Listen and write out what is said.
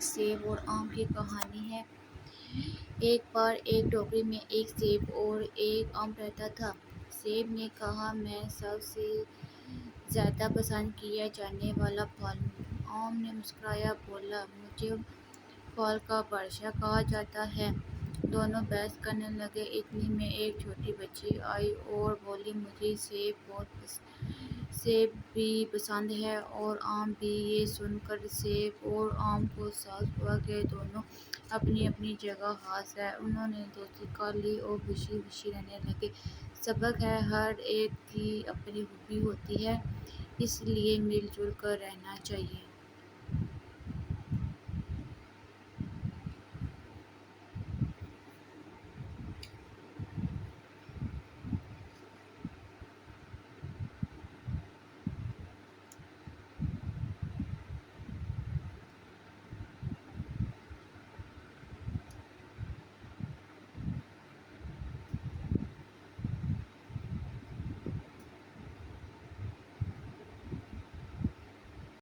سیب اور آم کی کہانی ہے۔ ایک بار ایک ٹوکری میں ایک سیب اور ایک آم رہتا تھا۔ سیب نے کہا، میں سب سے زیادہ پسند کیا جانے والا پھل ہوں۔ آم نے مسکرایا بولا، مجھے پھل کا بادشاہ کہا جاتا ہے۔ دونوں بحث کرنے لگے۔ اتنے میں ایک چھوٹی بچی آئی اور بولی، مجھے سیب بھی پسند ہے اور آم بھی۔ یہ سن کر سیب اور آم کو احساس ہوا کہ دونوں اپنی اپنی جگہ خاص ہیں۔ انہوں نے دوستی کر لی اور خوشی خوشی رہنے لگے۔ سبق ہے، ہر ایک کی اپنی خوبی ہوتی ہے، اس لیے مل جل کر رہنا چاہیے۔